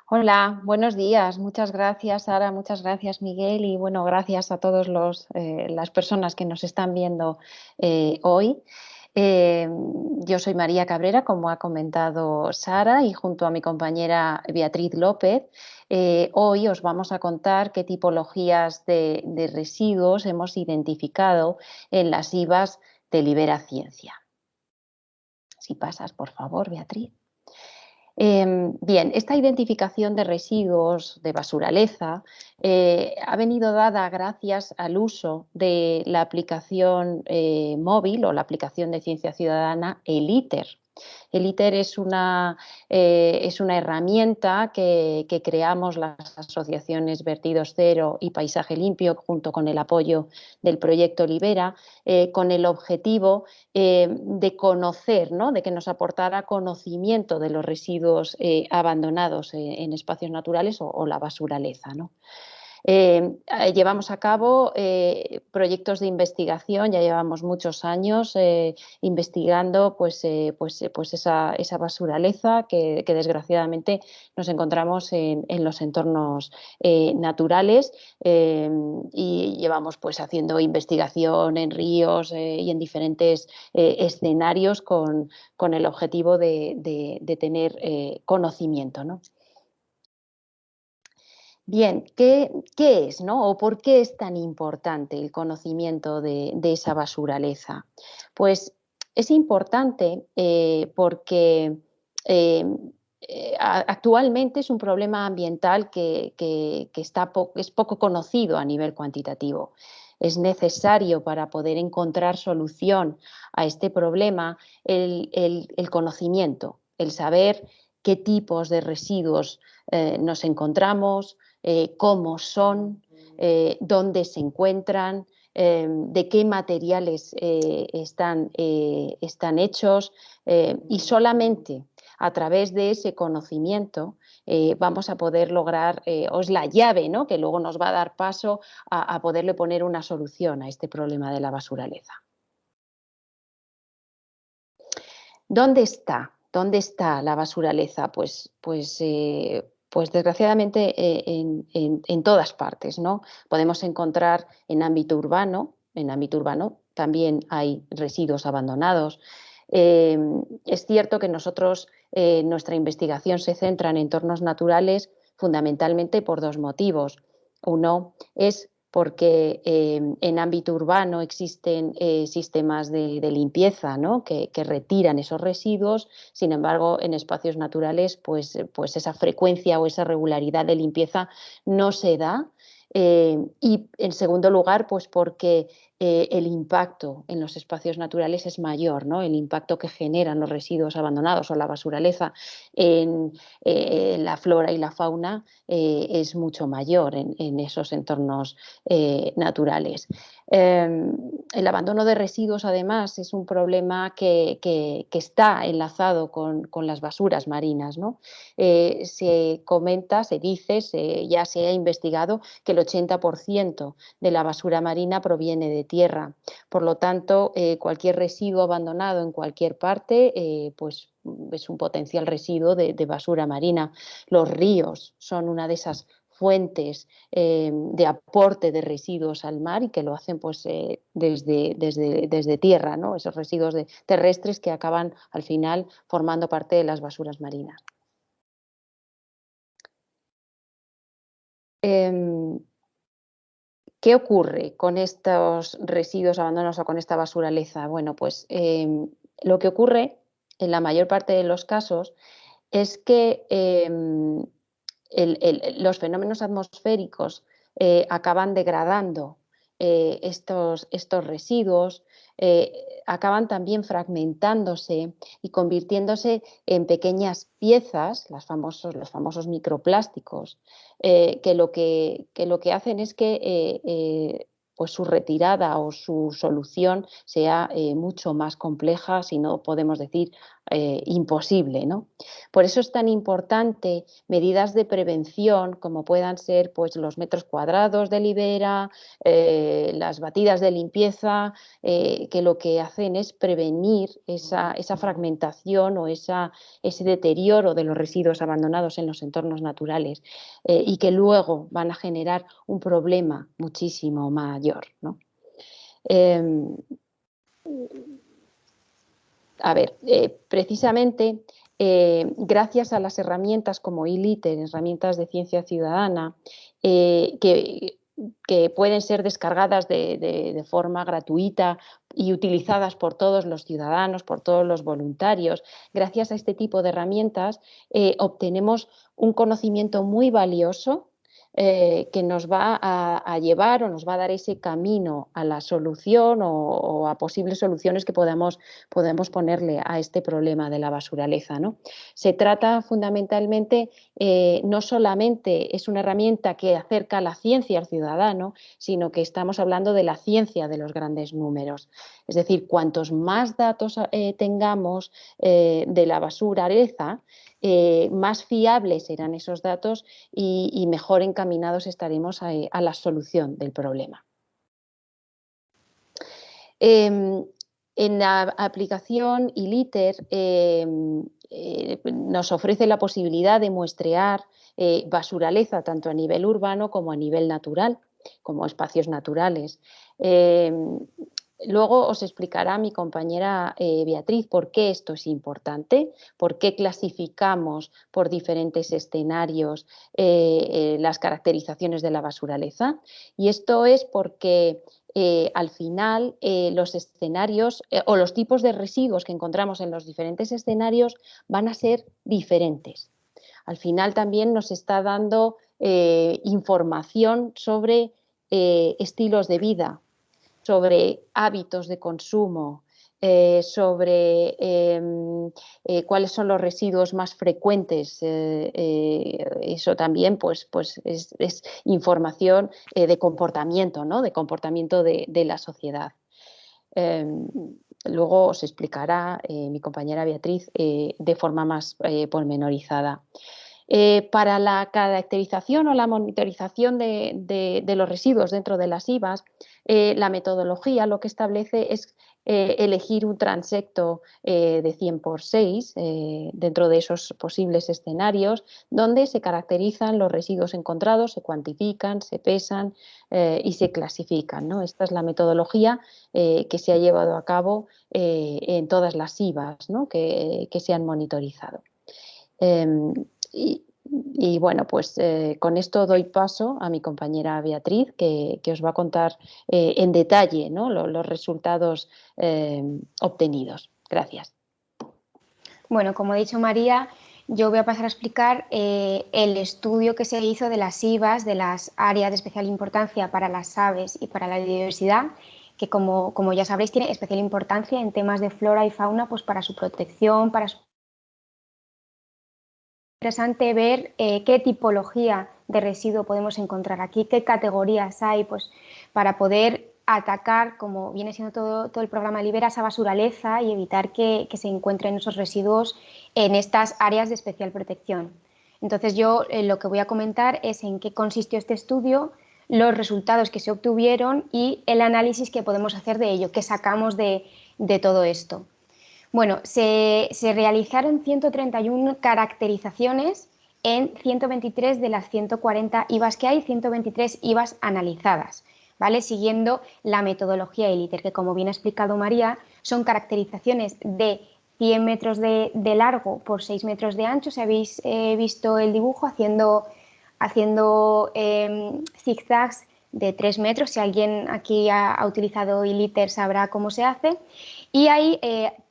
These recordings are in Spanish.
Hola, buenos días. Muchas gracias, Sara. Muchas gracias, Miguel. Y bueno, gracias a todas las personas que nos están viendo hoy. Yo soy María Cabrera, como ha comentado Sara, y junto a mi compañera Beatriz López, hoy os vamos a contar qué tipologías de residuos hemos identificado en las IVAs de Libera Ciencia. Si pasas, por favor, Beatriz. Bien, esta identificación de residuos de basuraleza ha venido dada gracias al uso de la aplicación móvil o la aplicación de ciencia ciudadana, el ITER. El ITER es una herramienta que creamos las asociaciones Vertidos Cero y Paisaje Limpio junto con el apoyo del proyecto Libera, con el objetivo de conocer, ¿no? De que nos aportara conocimiento de los residuos abandonados en espacios naturales o la basuraleza, ¿no? Llevamos a cabo proyectos de investigación, ya llevamos muchos años investigando esa basuraleza que desgraciadamente nos encontramos en los entornos naturales y llevamos pues haciendo investigación en ríos y en diferentes escenarios con el objetivo de tener conocimiento, ¿no? Bien, ¿qué es, no? ¿O por qué es tan importante el conocimiento de esa basuraleza? Pues es importante porque eh, actualmente es un problema ambiental que es poco conocido a nivel cuantitativo. Es necesario para poder encontrar solución a este problema el conocimiento, el saber qué tipos de residuos nos encontramos, cómo son, dónde se encuentran, de qué materiales están hechos y solamente a través de ese conocimiento vamos a poder lograr, o es la llave, ¿no? Que luego nos va a dar paso a poderle poner una solución a este problema de la basuraleza. ¿Dónde está? ¿Dónde está la basuraleza? Pues desgraciadamente en todas partes, ¿no? Podemos encontrar en ámbito urbano también hay residuos abandonados. Eh, es cierto que nuestra investigación se centra en entornos naturales fundamentalmente por dos motivos. Uno es porque en ámbito urbano existen sistemas de limpieza, ¿no? que retiran esos residuos. Sin embargo, en espacios naturales pues esa frecuencia o esa regularidad de limpieza no se da. Y en segundo lugar, pues porque el impacto en los espacios naturales es mayor, ¿no? El impacto que generan los residuos abandonados o la basuraleza en la flora y la fauna es mucho mayor en esos entornos naturales. El abandono de residuos, además, es un problema que está enlazado con las basuras marinas, ¿no? Se comenta, se dice, ya se ha investigado que el 80% de la basura marina proviene de tierra. Por lo tanto, cualquier residuo abandonado en cualquier parte, pues es un potencial residuo de basura marina. Los ríos son una de esas fuentes de aporte de residuos al mar y que lo hacen pues desde tierra, ¿no? Esos residuos terrestres que acaban al final formando parte de las basuras marinas. Eh, ¿Qué ocurre con estos residuos abandonados o con esta basuraleza? Bueno, pues lo que ocurre en la mayor parte de los casos es que los fenómenos atmosféricos acaban degradando estos residuos, acaban también fragmentándose y convirtiéndose en pequeñas piezas, los famosos microplásticos, que lo que hacen es que pues su retirada o su solución sea mucho más compleja, si no podemos decir imposible, ¿no? Por eso es tan importante medidas de prevención como puedan ser pues, los metros cuadrados de Libera, las batidas de limpieza, que lo que hacen es prevenir esa fragmentación o ese deterioro de los residuos abandonados en los entornos naturales, y que luego van a generar un problema muchísimo mayor, ¿no? A ver, precisamente gracias a las herramientas como eLiter, herramientas de ciencia ciudadana, que pueden ser descargadas de forma gratuita y utilizadas por todos los ciudadanos, por todos los voluntarios, gracias a este tipo de herramientas obtenemos un conocimiento muy valioso que nos va a llevar o nos va a dar ese camino a la solución o a posibles soluciones que podemos ponerle a este problema de la basuraleza, ¿no? Se trata fundamentalmente, no solamente es una herramienta que acerca la ciencia al ciudadano, sino que estamos hablando de la ciencia de los grandes números. Es decir, cuantos más datos tengamos de la basuraleza, más fiables serán esos datos y mejor encaminados estaremos a la solución del problema. En la aplicación eLiter nos ofrece la posibilidad de muestrear basuraleza tanto a nivel urbano como a nivel natural, como espacios naturales. Luego os explicará mi compañera Beatriz por qué esto es importante, por qué clasificamos por diferentes escenarios las caracterizaciones de la basuraleza. Y esto es porque al final los escenarios o los tipos de residuos que encontramos en los diferentes escenarios van a ser diferentes. Al final también nos está dando información sobre estilos de vida, sobre hábitos de consumo, sobre cuáles son los residuos más frecuentes. Eso también pues es información de comportamiento, ¿no? De comportamiento de la sociedad. Luego os explicará mi compañera Beatriz de forma más pormenorizada. Para la caracterización o la monitorización de los residuos dentro de las IVAs, la metodología lo que establece es elegir un transecto de 100 por 6 dentro de esos posibles escenarios, donde se caracterizan los residuos encontrados, se cuantifican, se pesan y se clasifican, ¿no? Esta es la metodología que se ha llevado a cabo en todas las IVAs, ¿no? que se han monitorizado. Y bueno, pues con esto doy paso a mi compañera Beatriz, que os va a contar en detalle, ¿no? los resultados obtenidos. Gracias. Bueno, como ha dicho María, yo voy a pasar a explicar el estudio que se hizo de las IVAs, de las áreas de especial importancia para las aves y para la biodiversidad, que como ya sabréis tiene especial importancia en temas de flora y fauna, pues para su protección, para su... Interesante ver qué tipología de residuo podemos encontrar aquí, qué categorías hay, pues para poder atacar, como viene siendo todo el programa Libera, esa basuraleza y evitar que se encuentren esos residuos en estas áreas de especial protección. Entonces yo lo que voy a comentar es en qué consistió este estudio, los resultados que se obtuvieron y el análisis que podemos hacer de ello, qué sacamos de todo esto. Bueno, se realizaron 131 caracterizaciones en 123 de las 140 IVAs que hay, 123 IVAs analizadas, ¿vale? Siguiendo la metodología eLiter, que como bien ha explicado María, son caracterizaciones de 100 metros de largo por 6 metros de ancho. Si habéis visto el dibujo, haciendo zigzags de 3 metros. Si alguien aquí ha utilizado eLiter sabrá cómo se hace. Y ahí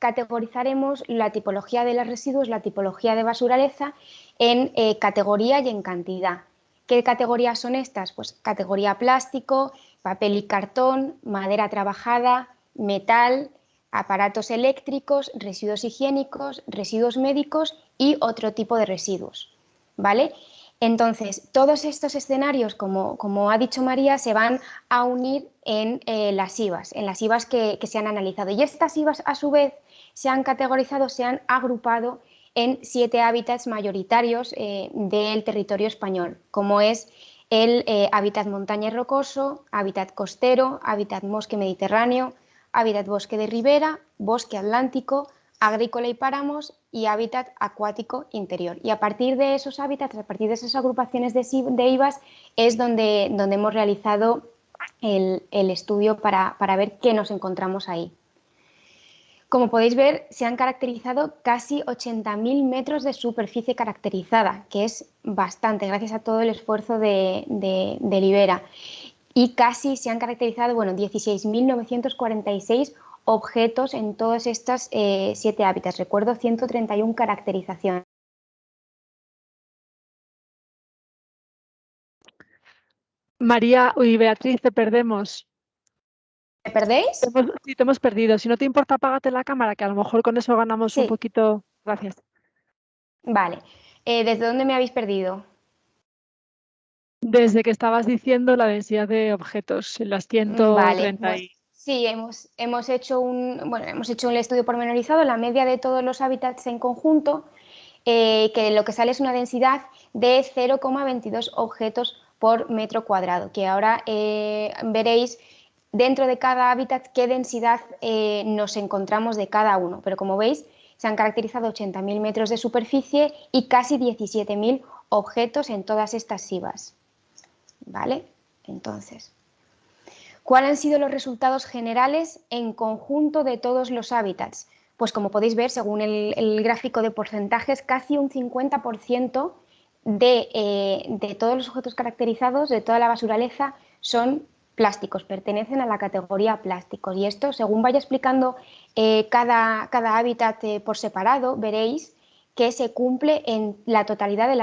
categorizaremos la tipología de los residuos, la tipología de basuraleza en categoría y en cantidad. ¿Qué categorías son estas? Pues categoría plástico, papel y cartón, madera trabajada, metal, aparatos eléctricos, residuos higiénicos, residuos médicos y otro tipo de residuos, ¿vale? Entonces, todos estos escenarios, como ha dicho María, se van a unir en las IVAs que se han analizado. Y estas IVAs, a su vez, se han categorizado, se han agrupado en 7 hábitats mayoritarios del territorio español, como es el hábitat montaña y rocoso, hábitat costero, hábitat bosque mediterráneo, hábitat bosque de ribera, bosque atlántico, agrícola y páramos y hábitat acuático interior. Y a partir de esos hábitats, a partir de esas agrupaciones de IVAs, es donde hemos realizado el estudio para ver qué nos encontramos ahí. Como podéis ver, se han caracterizado casi 80.000 metros de superficie caracterizada, que es bastante, gracias a todo el esfuerzo de Libera. Y casi se han caracterizado, bueno, 16.946 objetos en todos estos 7 hábitats. Recuerdo 131 caracterizaciones. María, uy, Beatriz, te perdemos. ¿Me perdéis? Sí, te hemos perdido. Si no te importa, apágate la cámara, que a lo mejor con eso ganamos un Sí. poquito. Gracias. Vale. ¿Desde dónde me habéis perdido? Desde que estabas diciendo la densidad de objetos en las 130 Vale, sí, hemos hecho un estudio pormenorizado, la media de todos los hábitats en conjunto, que lo que sale es una densidad de 0,22 objetos por metro cuadrado, que ahora veréis dentro de cada hábitat qué densidad nos encontramos de cada uno, pero como veis se han caracterizado 80.000 metros de superficie y casi 17.000 objetos en todas estas IVAs. ¿Vale? Entonces, ¿cuáles han sido los resultados generales en conjunto de todos los hábitats? Pues como podéis ver, según el gráfico de porcentajes, casi un 50% de todos los objetos caracterizados, de toda la basuraleza, son plásticos, pertenecen a la categoría plásticos. Y esto, según vaya explicando cada hábitat por separado, veréis que se cumple en la totalidad de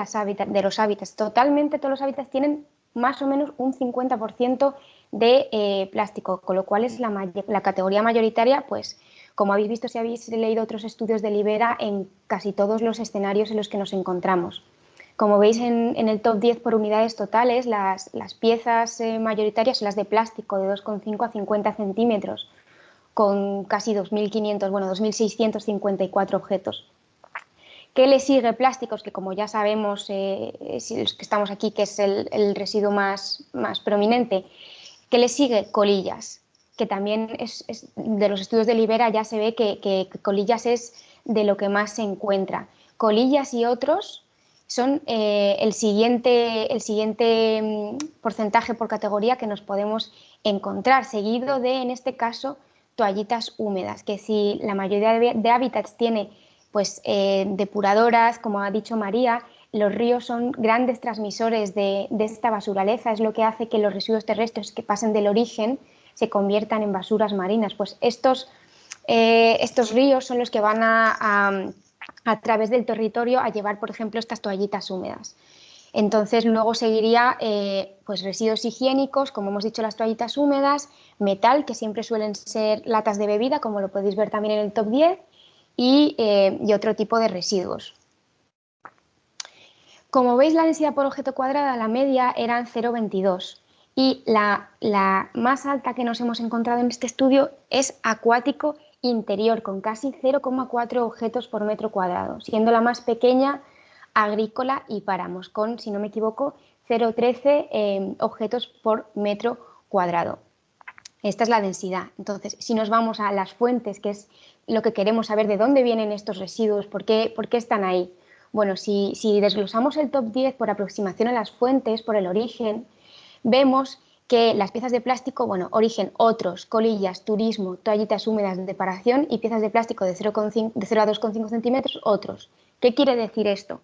los hábitats. Totalmente todos los hábitats tienen más o menos un 50% de plástico, con lo cual es la categoría mayoritaria, pues como habéis visto si habéis leído otros estudios de Libera, en casi todos los escenarios en los que nos encontramos. Como veis en el top 10 por unidades totales, las piezas mayoritarias son las de plástico de 2,5 a 50 centímetros, con casi 2.500, bueno, 2.654 objetos. ¿Qué le sigue? Plásticos, que como ya sabemos, los que estamos aquí, que es el residuo más prominente. ¿Qué le sigue? Colillas, que también es de los estudios de Libera ya se ve que colillas es de lo que más se encuentra. Colillas y otros son el siguiente porcentaje por categoría que nos podemos encontrar, seguido de, en este caso, toallitas húmedas, que si la mayoría de hábitats tiene pues depuradoras, como ha dicho María, los ríos son grandes transmisores de esta basuraleza, es lo que hace que los residuos terrestres que pasen del origen se conviertan en basuras marinas. Pues estos ríos son los que van a través del territorio a llevar, por ejemplo, estas toallitas húmedas. Entonces luego seguiría pues residuos higiénicos, como hemos dicho, las toallitas húmedas, metal, que siempre suelen ser latas de bebida, como lo podéis ver también en el top 10, y otro tipo de residuos. Como veis, la densidad por objeto cuadrado, la media eran 0,22 y la más alta que nos hemos encontrado en este estudio es acuático interior, con casi 0,4 objetos por metro cuadrado, siendo la más pequeña agrícola y páramos, con, si no me equivoco, 0,13 objetos por metro cuadrado. Esta es la densidad. Entonces, si nos vamos a las fuentes, que es lo que queremos saber, de dónde vienen estos residuos, por qué están ahí. Bueno, si desglosamos el top 10 por aproximación a las fuentes, por el origen, vemos que las piezas de plástico, bueno, origen, otros, colillas, turismo, toallitas húmedas de separación y piezas de plástico de 0 a 2,5 centímetros, otros. ¿Qué quiere decir esto?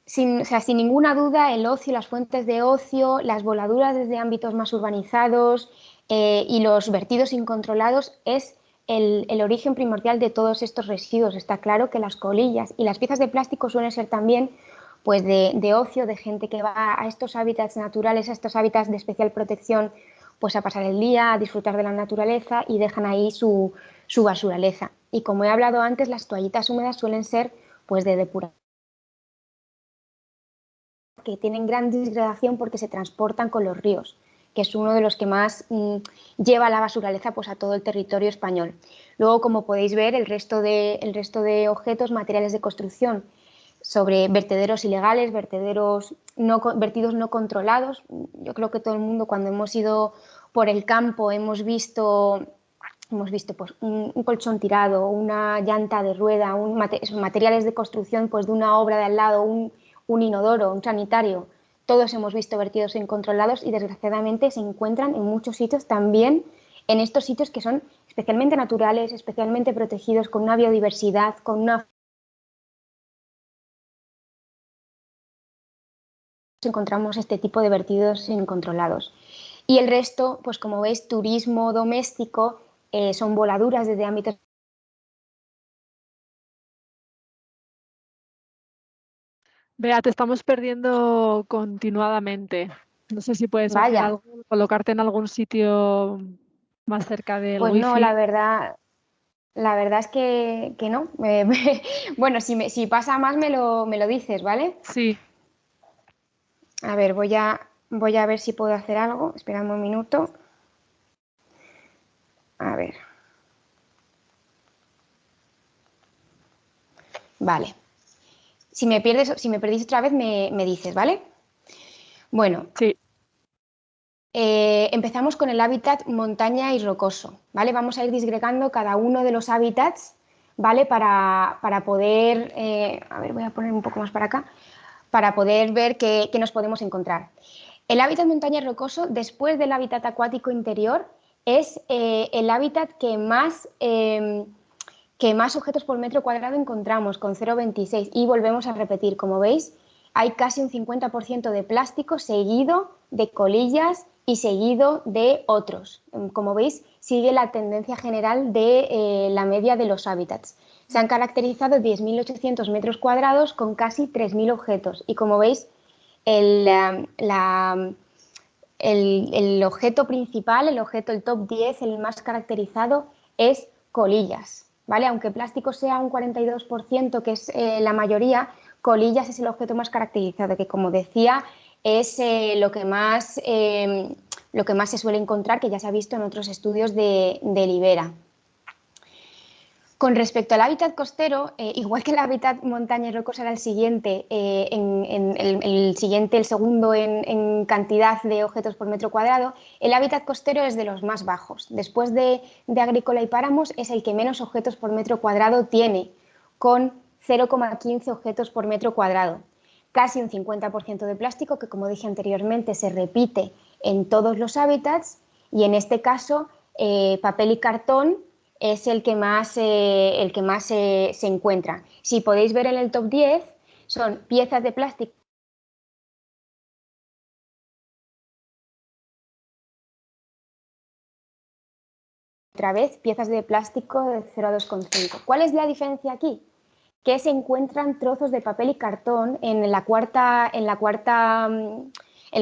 Sin ninguna duda, el ocio, las fuentes de ocio, las voladuras desde ámbitos más urbanizados y los vertidos incontrolados es el origen primordial de todos estos residuos. Está claro que las colillas y las piezas de plástico suelen ser también pues, de ocio, de gente que va a estos hábitats naturales, a estos hábitats de especial protección, pues a pasar el día, a disfrutar de la naturaleza y dejan ahí su basuraleza. Y como he hablado antes, las toallitas húmedas suelen ser pues, de depuración, que tienen gran disgradación porque se transportan con los ríos, que es uno de los que más lleva la basuraleza pues, a todo el territorio español. Luego, como podéis ver, el resto de objetos, materiales de construcción, sobre vertederos ilegales, vertidos no controlados. Yo creo que todo el mundo, cuando hemos ido por el campo, hemos visto pues, un colchón tirado, una llanta de rueda, materiales de construcción pues, de una obra de al lado, un inodoro, un sanitario. Todos hemos visto vertidos incontrolados y desgraciadamente se encuentran en muchos sitios, también en estos sitios que son especialmente naturales, especialmente protegidos, con una biodiversidad, con una... encontramos este tipo de vertidos incontrolados. Y el resto, pues como veis, turismo doméstico, son voladuras desde ámbitos... Bea, te estamos perdiendo continuadamente. No sé si puedes hacer Vaya, algo, colocarte en algún sitio más cerca del pues no, wifi. la verdad es que no. Bueno, si pasa más me lo dices, ¿vale? Sí, A ver, voy a ver si puedo hacer algo. Esperadme un minuto. A ver. Vale. Si me perdís otra vez, me dices, ¿vale? Bueno, sí. empezamos con el hábitat montaña y rocoso, ¿vale? Vamos a ir disgregando cada uno de los hábitats, ¿vale? Para poder, a ver, voy a poner un poco más para acá, para poder ver qué nos podemos encontrar. El hábitat montaña y rocoso, después del hábitat acuático interior, es el hábitat que más objetos por metro cuadrado encontramos, con 0,26. Y volvemos a repetir, como veis, hay casi un 50% de plástico, seguido de colillas y seguido de otros. Como veis, sigue la tendencia general de la media de los hábitats. Se han caracterizado 10.800 metros cuadrados con casi 3.000 objetos. Y como veis, el objeto principal, el top 10, el más caracterizado, es colillas, ¿vale? Aunque plástico sea un 42%, que es la mayoría, colillas es el objeto más caracterizado, que como decía, es lo que más se suele encontrar, que ya se ha visto en otros estudios de Libera. Con respecto al hábitat costero, igual que el hábitat montaña y rocosa era el siguiente, el segundo en cantidad de objetos por metro cuadrado, el hábitat costero es de los más bajos. Después de agrícola y páramos, es el que menos objetos por metro cuadrado tiene, con 0,15 objetos por metro cuadrado. Casi un 50% de plástico, que como dije anteriormente, se repite en todos los hábitats, y en este caso, papel y cartón es el que más se encuentra. Si podéis ver en el top 10, son piezas de plástico. Otra vez, piezas de plástico de 0,2,5. ¿Cuál es la diferencia aquí? Que se encuentran trozos de papel y cartón en el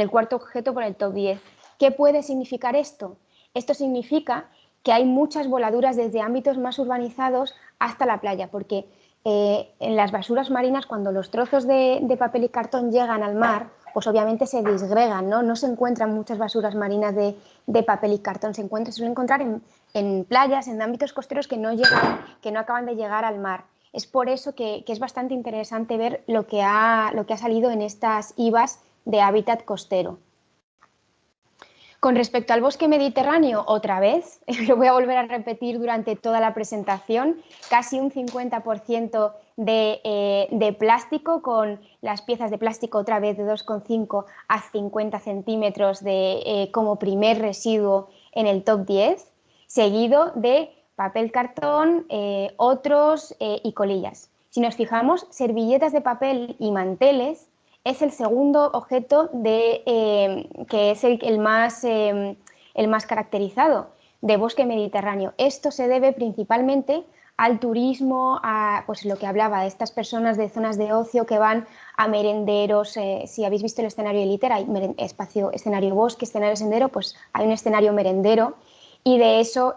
cuarto objeto por el top 10. ¿Qué puede significar esto? Esto significa que hay muchas voladuras desde ámbitos más urbanizados hasta la playa, porque en las basuras marinas, cuando los trozos de papel y cartón llegan al mar, pues obviamente se disgregan, ¿no? No se encuentran muchas basuras marinas de papel y cartón, se suelen encontrar en playas, en ámbitos costeros que no acaban de llegar al mar. Es por eso que es bastante interesante ver lo que ha salido en estas IVAs de hábitat costero. Con respecto al bosque mediterráneo, otra vez, lo voy a volver a repetir durante toda la presentación, casi un 50% de plástico, con las piezas de plástico otra vez de 2,5 a 50 centímetros como primer residuo en el top 10, seguido de papel, cartón, otros y colillas. Si nos fijamos, servilletas de papel y manteles es el segundo objeto que es el más caracterizado de bosque mediterráneo. Esto se debe principalmente al turismo, pues lo que hablaba, de estas personas de zonas de ocio que van a merenderos. Si habéis visto el escenario de ITER, hay escenario bosque, escenario sendero, pues hay un escenario merendero, y de eso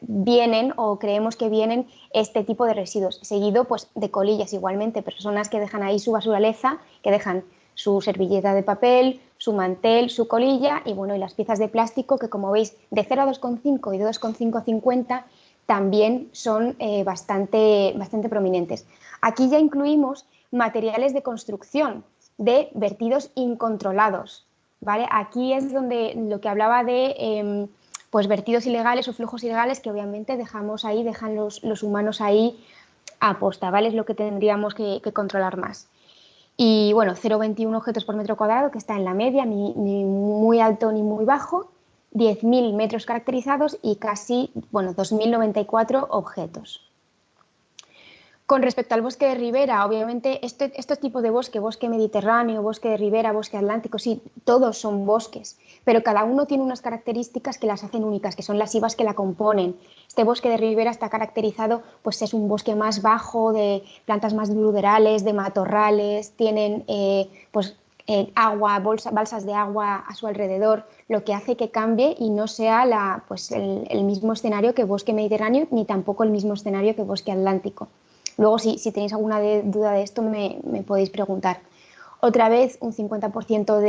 vienen, o creemos que vienen, este tipo de residuos, seguido pues de colillas igualmente, personas que dejan ahí su basuraleza, que dejan su servilleta de papel, su mantel, su colilla y, bueno, y las piezas de plástico que, como veis, de 0 a 2,5 y de 2,5 a 50 también son bastante prominentes. Aquí ya incluimos materiales de construcción de vertidos incontrolados, ¿vale? Aquí es donde lo que hablaba de pues vertidos ilegales o flujos ilegales que obviamente dejan los humanos ahí aposta, ¿vale? Es lo que tendríamos que controlar más. Y bueno, 0,21 objetos por metro cuadrado, que está en la media, ni muy alto ni muy bajo, 10.000 metros caracterizados y casi, bueno, 2.094 objetos. Con respecto al bosque de ribera, obviamente estos tipos de bosque mediterráneo, bosque de ribera, bosque atlántico, sí, todos son bosques, pero cada uno tiene unas características que las hacen únicas, que son las IVAs que la componen. Este bosque de ribera está caracterizado, pues es un bosque más bajo, de plantas más ruderales, de matorrales, tienen agua, balsas de agua a su alrededor, lo que hace que cambie y no sea el mismo escenario que bosque mediterráneo, ni tampoco el mismo escenario que bosque atlántico. Luego, si tenéis alguna duda de esto, me podéis preguntar. Otra vez, un 50%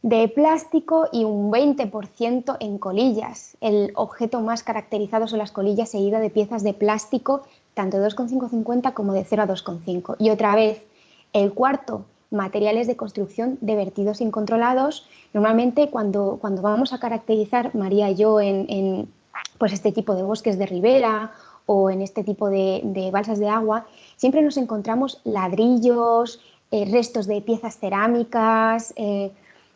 de plástico y un 20% en colillas. El objeto más caracterizado son las colillas, seguido de piezas de plástico, tanto de 2,550 como de 0 a 2,5. Y otra vez, el cuarto, materiales de construcción de vertidos incontrolados. Normalmente, cuando vamos a caracterizar, María y yo, en pues este tipo de bosques de ribera o en este tipo de balsas de agua, siempre nos encontramos ladrillos, restos de piezas cerámicas,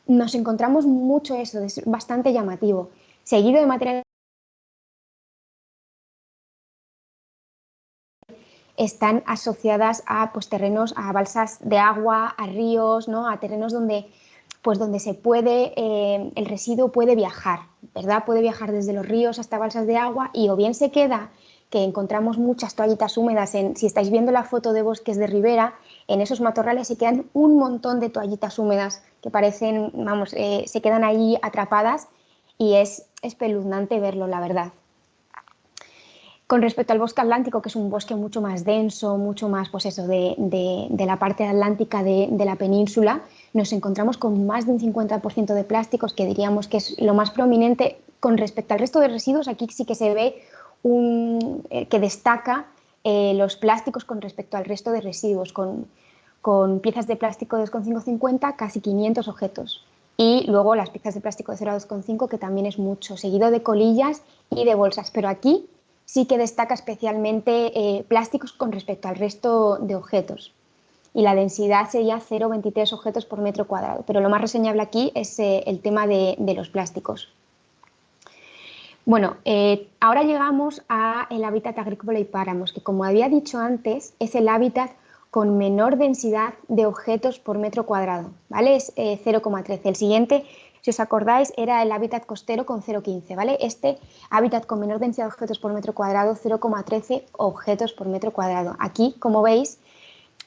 nos encontramos mucho eso, es bastante llamativo. Seguido de materiales están asociadas a terrenos, a balsas de agua, a ríos, ¿no? A terrenos donde se puede, el residuo puede viajar, ¿verdad? Puede viajar desde los ríos hasta balsas de agua y o bien se queda, que encontramos muchas toallitas húmedas, si estáis viendo la foto de bosques de ribera, en esos matorrales se quedan un montón de toallitas húmedas que parecen, se quedan ahí atrapadas y es espeluznante verlo, la verdad. Con respecto al bosque atlántico, que es un bosque mucho más denso, mucho más de la parte atlántica de la península, nos encontramos con más de un 50% de plásticos, que diríamos que es lo más prominente. Con respecto al resto de residuos, aquí sí que se ve que destaca los plásticos con respecto al resto de residuos, con piezas de plástico de 2,550, casi 500 objetos. Y luego las piezas de plástico de 0 a 2,5, que también es mucho, seguido de colillas y de bolsas. Pero aquí sí que destaca especialmente plásticos con respecto al resto de objetos. Y la densidad sería 0,23 objetos por metro cuadrado. Pero lo más reseñable aquí es el tema de los plásticos. Bueno, ahora llegamos al hábitat agrícola y páramos, que, como había dicho antes, es el hábitat con menor densidad de objetos por metro cuadrado, ¿vale? Es 0,13. El siguiente, si os acordáis, era el hábitat costero con 0,15, ¿vale? Este hábitat con menor densidad de objetos por metro cuadrado, 0,13 objetos por metro cuadrado. Aquí, como veis,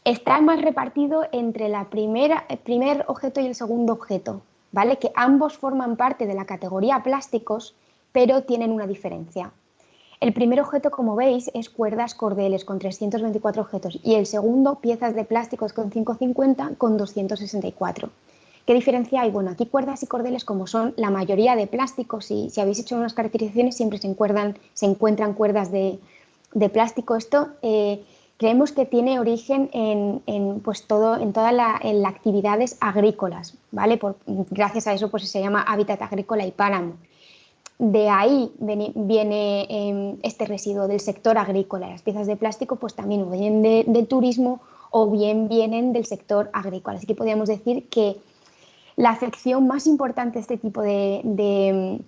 está más repartido entre el primer objeto y el segundo objeto, ¿vale? Que ambos forman parte de la categoría plásticos, pero tienen una diferencia. El primer objeto, como veis, es cuerdas cordeles con 324 objetos y el segundo, piezas de plásticos con 550 con 264. ¿Qué diferencia hay? Bueno, aquí cuerdas y cordeles, como son la mayoría de plásticos, si habéis hecho unas caracterizaciones, siempre se encuentran cuerdas de plástico. Esto creemos que tiene origen en todas las actividades agrícolas, ¿vale? Gracias a eso se llama hábitat agrícola y páramo. De ahí viene este residuo del sector agrícola. Las piezas de plástico pues también o vienen del turismo o bien vienen del sector agrícola. Así que podríamos decir que la afección más importante de este tipo de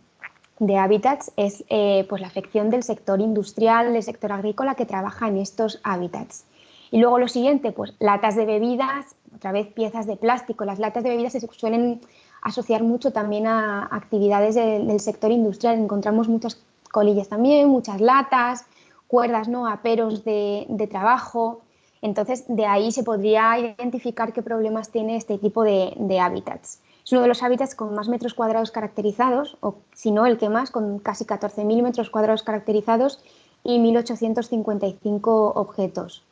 hábitats es la afección del sector industrial, del sector agrícola que trabaja en estos hábitats. Y luego lo siguiente, pues latas de bebidas, otra vez piezas de plástico. Las latas de bebidas se suelen asociar mucho también a actividades del sector industrial. Encontramos muchas colillas también, muchas latas, cuerdas, ¿no? Aperos de trabajo. Entonces, de ahí se podría identificar qué problemas tiene este tipo de hábitats. Es uno de los hábitats con más metros cuadrados caracterizados, o si no el que más, con casi 14.000 metros cuadrados caracterizados y 1.855 objetos.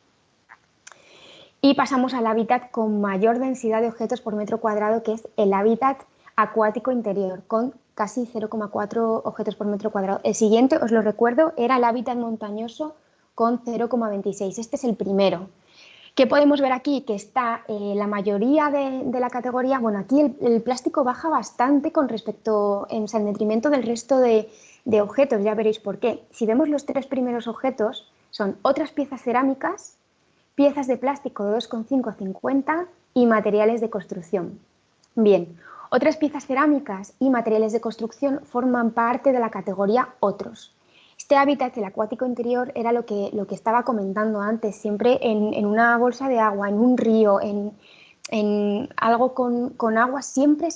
Y pasamos al hábitat con mayor densidad de objetos por metro cuadrado, que es el hábitat acuático interior, con casi 0,4 objetos por metro cuadrado. El siguiente, os lo recuerdo, era el hábitat montañoso con 0,26. Este es el primero. ¿Qué podemos ver aquí? Que está la mayoría de la categoría. Bueno, aquí el plástico baja bastante con respecto, en detrimento del resto de objetos, ya veréis por qué. Si vemos los tres primeros objetos, son otras piezas cerámicas, piezas de plástico de 2,5 a 50 y materiales de construcción. Bien, otras piezas cerámicas y materiales de construcción forman parte de la categoría otros. Este hábitat, el acuático interior, era lo que estaba comentando antes, siempre en una bolsa de agua, en un río, en algo con agua, siempre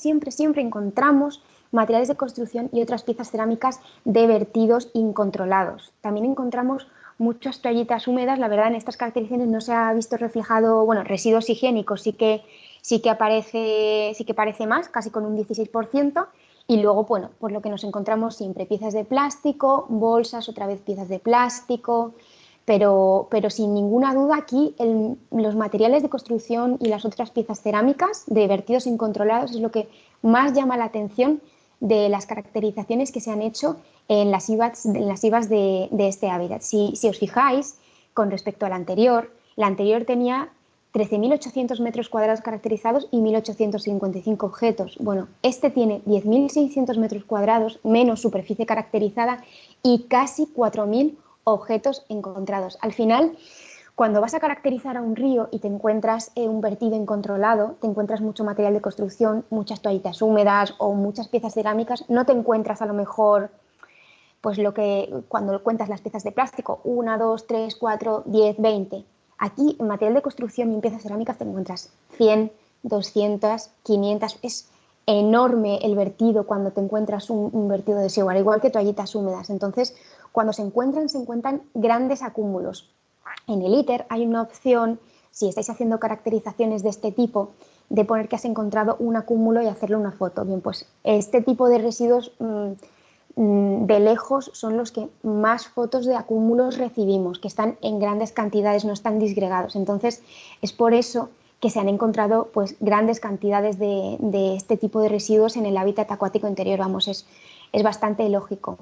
encontramos materiales de construcción y otras piezas cerámicas de vertidos incontrolados. También encontramos muchas toallitas húmedas. La verdad, en estas caracterizaciones no se ha visto reflejado, bueno, residuos higiénicos sí que aparece más, casi con un 16%. Y luego, bueno, por lo que nos encontramos siempre, piezas de plástico, bolsas, otra vez piezas de plástico, pero sin ninguna duda aquí los materiales de construcción y las otras piezas cerámicas de vertidos incontrolados es lo que más llama la atención de las caracterizaciones que se han hecho en las IVAs de este hábitat. Si os fijáis, con respecto a la anterior tenía 13.800 metros cuadrados caracterizados y 1.855 objetos. Bueno, este tiene 10.600 metros cuadrados, menos superficie caracterizada y casi 4.000 objetos encontrados. Al final, cuando vas a caracterizar a un río y te encuentras un vertido incontrolado, te encuentras mucho material de construcción, muchas toallitas húmedas o muchas piezas cerámicas, no te encuentras a lo mejor pues lo que cuando cuentas las piezas de plástico, 1, 2, 3, 4, 10, 20. Aquí en material de construcción y en piezas cerámicas te encuentras 100, 200, 500. Es enorme el vertido cuando te encuentras un vertido de desigual, igual que toallitas húmedas. Entonces, cuando se encuentran grandes acúmulos. En el ITER hay una opción, si estáis haciendo caracterizaciones de este tipo, de poner que has encontrado un acúmulo y hacerle una foto. Bien, pues este tipo de residuos de lejos son los que más fotos de acúmulos recibimos, que están en grandes cantidades, no están disgregados. Entonces, es por eso que se han encontrado pues, grandes cantidades de este tipo de residuos en el hábitat acuático interior. Vamos, es bastante lógico.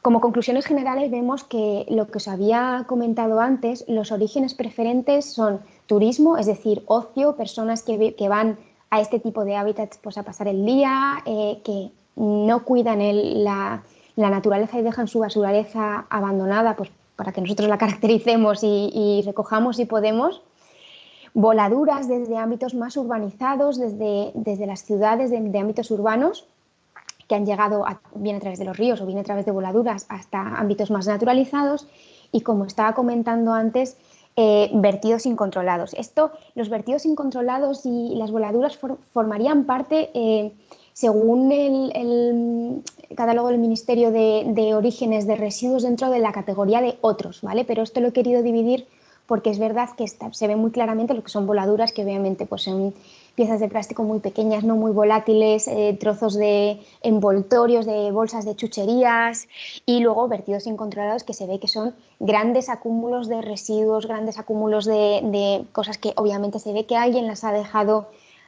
Como conclusiones generales vemos que lo que os había comentado antes, los orígenes preferentes son turismo, es decir, ocio, personas que van a este tipo de hábitats pues, a pasar el día, que no cuidan la naturaleza y dejan su naturaleza abandonada pues, para que nosotros la caractericemos y recojamos si podemos. Voladuras desde ámbitos más urbanizados, desde las ciudades, de ámbitos urbanos, que han llegado bien a través de los ríos o bien a través de voladuras hasta ámbitos más naturalizados y, como estaba comentando antes, vertidos incontrolados. Los vertidos incontrolados y las voladuras formarían parte, según el catálogo del Ministerio de Orígenes de Residuos, dentro de la categoría de otros, ¿vale? Pero esto lo he querido dividir porque es verdad que se ve muy claramente lo que son voladuras, que obviamente pues, son piezas de plástico muy pequeñas, no muy volátiles, trozos de envoltorios, de bolsas de chucherías, y luego vertidos incontrolados, que se ve que son grandes acúmulos de residuos, grandes acúmulos de cosas que obviamente se ve que alguien las ha dejado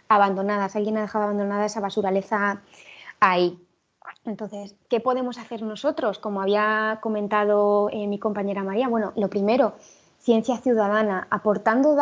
abandonadas, alguien ha dejado abandonada esa basuraleza ahí. Entonces, ¿qué podemos hacer nosotros? Como había comentado mi compañera María, bueno, lo primero, ciencia ciudadana, aportando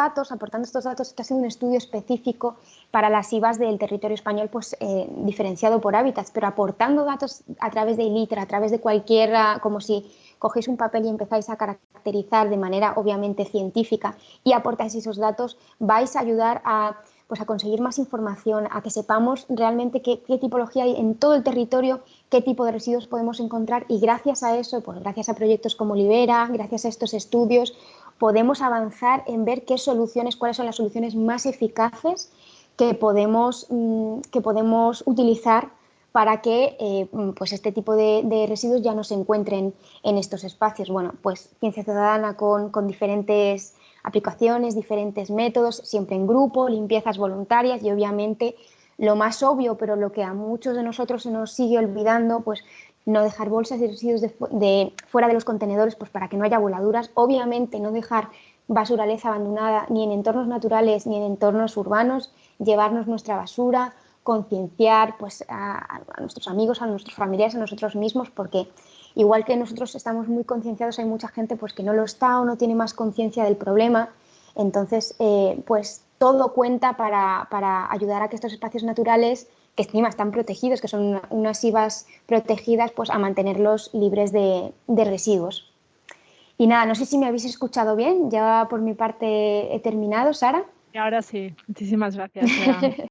estos datos, que ha sido un estudio específico para las IVAs del territorio español, pues diferenciado por hábitats, pero aportando datos a través de ITER, a través de cualquiera, como si cogéis un papel y empezáis a caracterizar de manera obviamente científica y aportáis esos datos, vais a ayudar a conseguir más información, a que sepamos realmente qué tipología hay en todo el territorio, qué tipo de residuos podemos encontrar, y gracias a eso, pues gracias a proyectos como Libera, gracias a estos estudios, podemos avanzar en ver cuáles son las soluciones más eficaces que podemos utilizar para que pues este tipo de residuos ya no se encuentren en estos espacios. Bueno, pues ciencia ciudadana con diferentes aplicaciones, diferentes métodos, siempre en grupo, limpiezas voluntarias y obviamente lo más obvio, pero lo que a muchos de nosotros se nos sigue olvidando, pues no dejar bolsas y residuos fuera de los contenedores, pues para que no haya voladuras. Obviamente no dejar basuraleza abandonada ni en entornos naturales ni en entornos urbanos, llevarnos nuestra basura, concienciar pues, a nuestros amigos, a nuestros familiares, a nosotros mismos, porque igual que nosotros estamos muy concienciados, hay mucha gente pues, que no lo está o no tiene más conciencia del problema. Entonces, pues todo cuenta para ayudar a que estos espacios naturales, que encima están protegidos, que son unas IVAs protegidas, pues a mantenerlos libres de residuos. Y nada, no sé si me habéis escuchado bien, ya por mi parte he terminado, Sara. Y ahora sí, muchísimas gracias, Bea.